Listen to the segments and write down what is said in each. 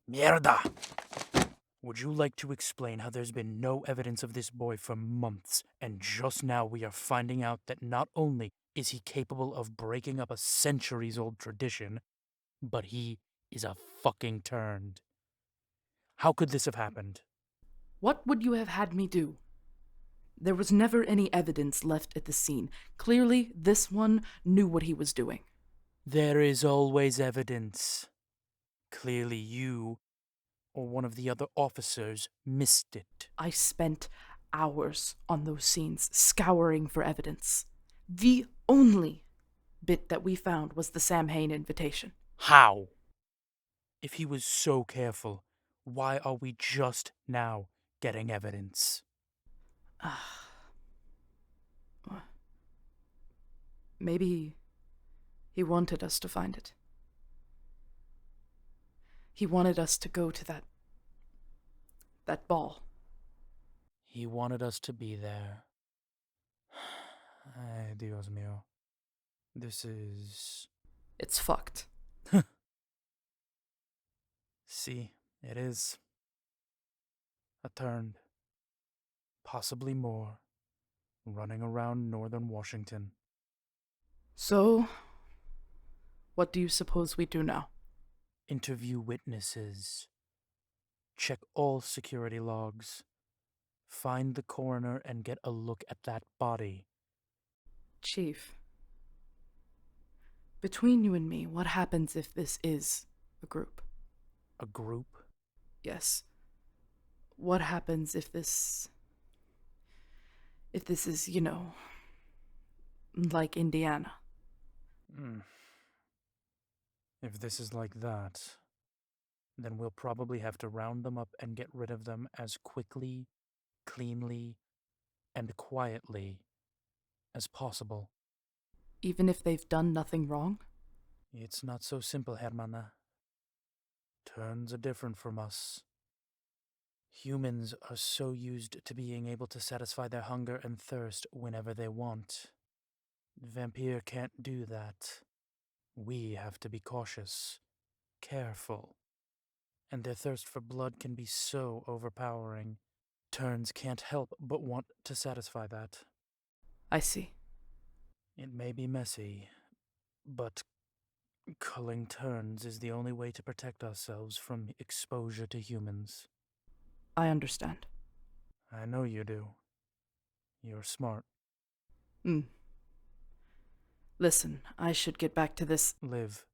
Mierda! Would you like to explain how there's been no evidence of this boy for months, and just now we are finding out that not only is he capable of breaking up a centuries-old tradition, but he is a fucking turned? How could this have happened? What would you have had me do? There was never any evidence left at the scene. Clearly, this one knew what he was doing. There is always evidence. Clearly you, or one of the other officers, missed it. I spent hours on those scenes, scouring for evidence. The only bit that we found was the Samhain invitation. How? If he was so careful, why are we just now getting evidence? Maybe he wanted us to find it. He wanted us to go to that ball. He wanted us to be there. Ay, Dios mío. This is... It's fucked. See, it is. A turn. Possibly more. Running around northern Washington. So, what do you suppose we do now? Interview witnesses. Check all security logs. Find the coroner and get a look at that body. Chief, between you and me, what happens if this is a group? A group? Yes. What happens if this is, like Indiana? If this is like that, then we'll probably have to round them up and get rid of them as quickly, cleanly, and quietly as possible. Even if they've done nothing wrong? It's not so simple, Hermana. Turns are different from us. Humans are so used to being able to satisfy their hunger and thirst whenever they want. Vampire can't do that. We have to be cautious, careful. And their thirst for blood can be so overpowering. Turns can't help but want to satisfy that. I see. It may be messy, but culling turns is the only way to protect ourselves from exposure to humans. I understand. I know you do. You're smart. Hmm. Listen, I should get back to this. Liv,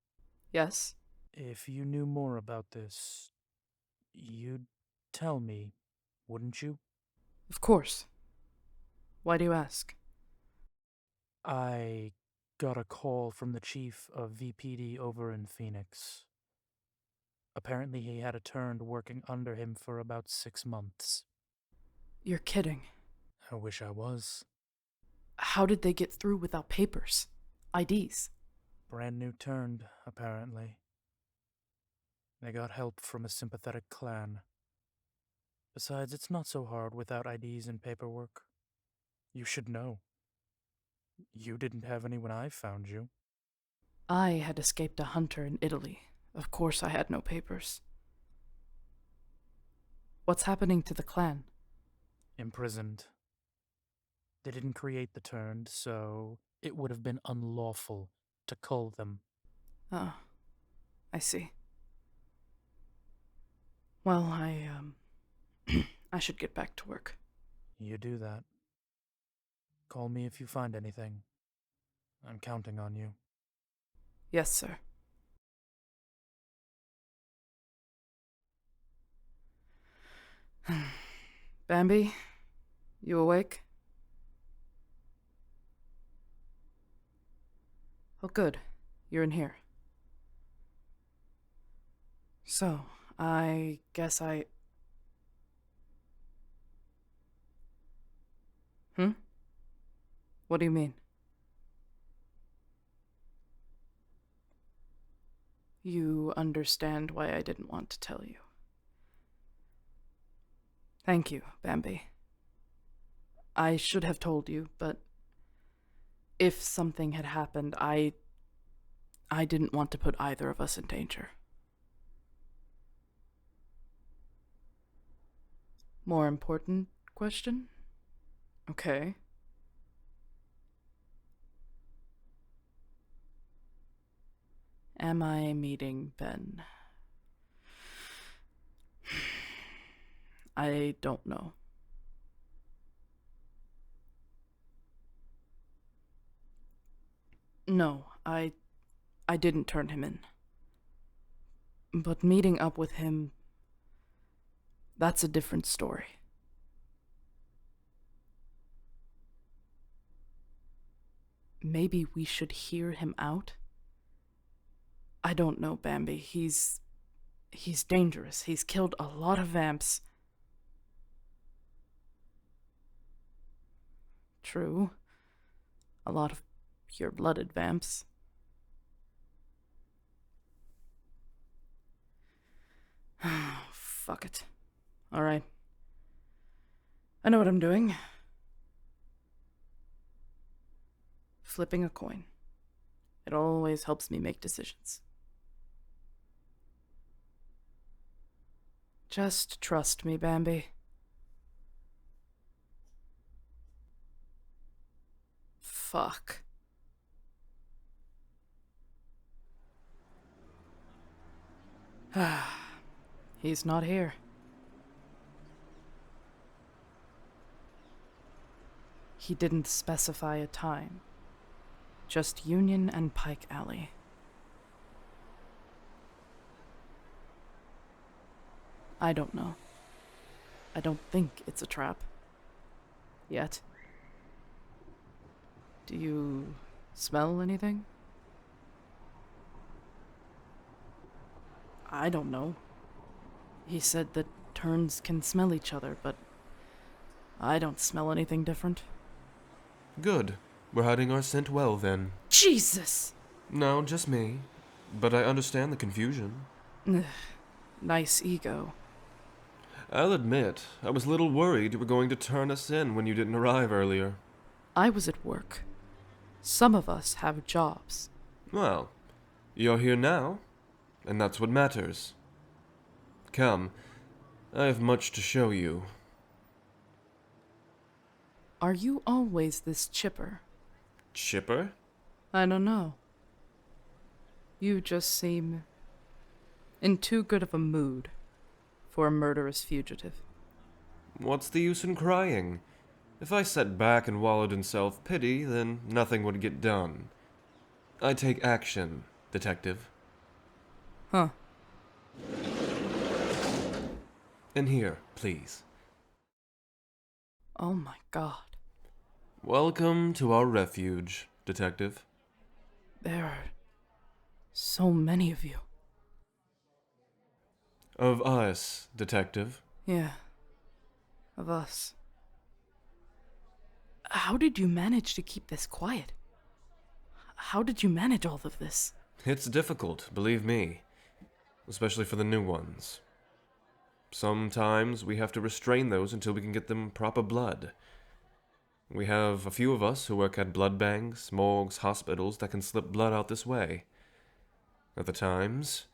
Yes? if you knew more about this, you'd tell me, wouldn't you? Of course. Why do you ask? I got a call from the chief of VPD over in Phoenix. Apparently, he had a turned working under him for about 6 months. You're kidding. I wish I was. How did they get through without papers? IDs? Brand new turned, apparently. They got help from a sympathetic clan. Besides, it's not so hard without IDs and paperwork. You should know. You didn't have any when I found you. I had escaped a hunter in Italy. Of course I had no papers. What's happening to the clan? Imprisoned. They didn't create the turned, so it would have been unlawful to cull them. Oh, I see. Well, I should get back to work. You do that. Call me if you find anything. I'm counting on you. Yes, sir. Bambi, you awake? Oh, good. You're in here. So, I guess I... What do you mean? You understand why I didn't want to tell you. Thank you, Bambi. I should have told you, but if something had happened, I didn't want to put either of us in danger. More important question? Okay. Am I meeting Ben? I don't know. No, I didn't turn him in. But meeting up with him, that's a different story. Maybe we should hear him out? I don't know, Bambi. He's dangerous. He's killed a lot of vamps. True. A lot of pure-blooded vamps. Fuck it. Alright. I know what I'm doing. Flipping a coin. It always helps me make decisions. Just trust me, Bambi. Fuck. He's not here. He didn't specify a time. Just Union and Pike Alley. I don't know. I don't think it's a trap. Yet. Do you smell anything? I don't know. He said that turns can smell each other, but I don't smell anything different. Good. We're hiding our scent well, then. Jesus! No, just me. But I understand the confusion. Nice ego. I'll admit, I was a little worried you were going to turn us in when you didn't arrive earlier. I was at work. Some of us have jobs. Well, you're here now, and that's what matters. Come, I have much to show you. Are you always this chipper? Chipper? I don't know. You just seem in too good of a mood for a murderous fugitive. What's the use in crying? If I sat back and wallowed in self-pity, then nothing would get done. I take action, detective. Huh. In here, please. Oh my god. Welcome to our refuge, detective. There are so many of you. Of us, detective. Yeah. Of us. How did you manage to keep this quiet? How did you manage all of this? It's difficult, believe me. Especially for the new ones. Sometimes we have to restrain those until we can get them proper blood. We have a few of us who work at blood banks, morgues, hospitals that can slip blood out this way. Other times,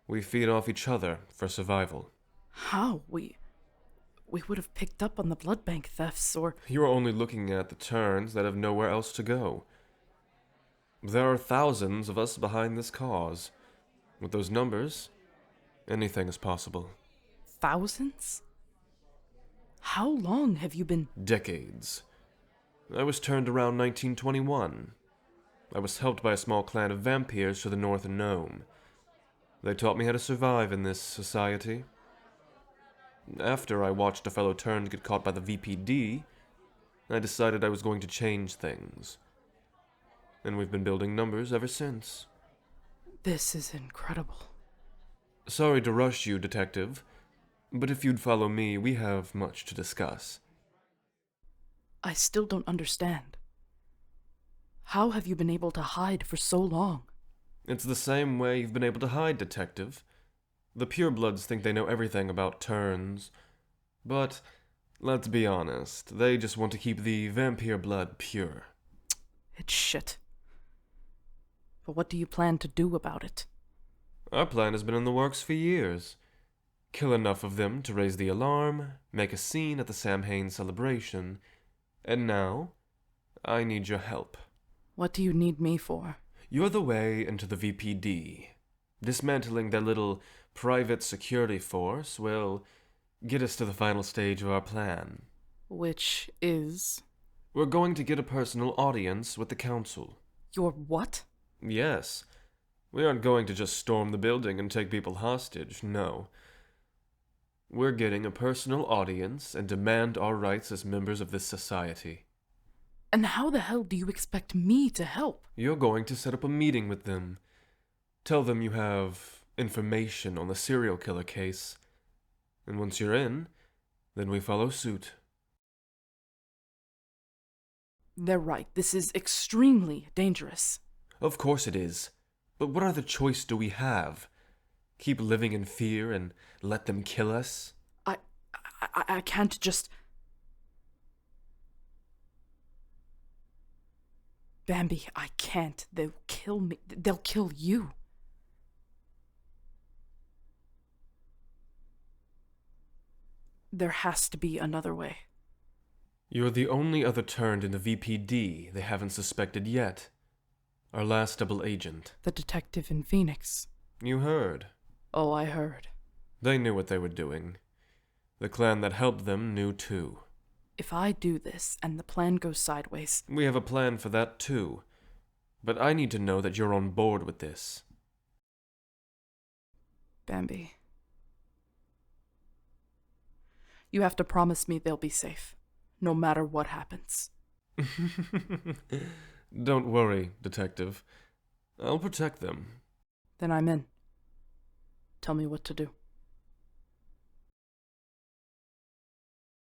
we feed off each other for survival. How? We would have picked up on the blood bank thefts, or... You are only looking at the turns that have nowhere else to go. There are thousands of us behind this cause. With those numbers, anything is possible. Thousands? How long have you been... Decades. I was turned around 1921. I was helped by a small clan of vampires to the north of Nome. They taught me how to survive in this society. After I watched a fellow turned get caught by the VPD, I decided I was going to change things. And we've been building numbers ever since. This is incredible. Sorry to rush you, detective, but if you'd follow me, we have much to discuss. I still don't understand. How have you been able to hide for so long? It's the same way you've been able to hide, detective. The purebloods think they know everything about turns, but let's be honest, they just want to keep the vampire blood pure. It's shit. But what do you plan to do about it? Our plan has been in the works for years. kill enough of them to raise the alarm, make a scene at the Samhain celebration, and now, I need your help. What do you need me for? You're the way into the VPD. Dismantling their little private security force will get us to the final stage of our plan. Which is... We're going to get a personal audience with the council. Your what? Yes. We aren't going to just storm the building and take people hostage, no. We're getting a personal audience and demand our rights as members of this society. And how the hell do you expect me to help? You're going to set up a meeting with them. Tell them you have information on the serial killer case. And once you're in, then we follow suit. They're right. This is extremely dangerous. Of course it is. But what other choice do we have? Keep living in fear and let them kill us? I can't just... Bambi, I can't. They'll kill me. They'll kill you. There has to be another way. You're the only other turned in the VPD they haven't suspected yet. Our last double agent. The detective in Phoenix. You heard. Oh, I heard. They knew what they were doing. The clan that helped them knew too. If I do this and the plan goes sideways... We have a plan for that too. But I need to know that you're on board with this. Bambi. You have to promise me they'll be safe, no matter what happens. Don't worry, Detective. I'll protect them. Then I'm in. Tell me what to do.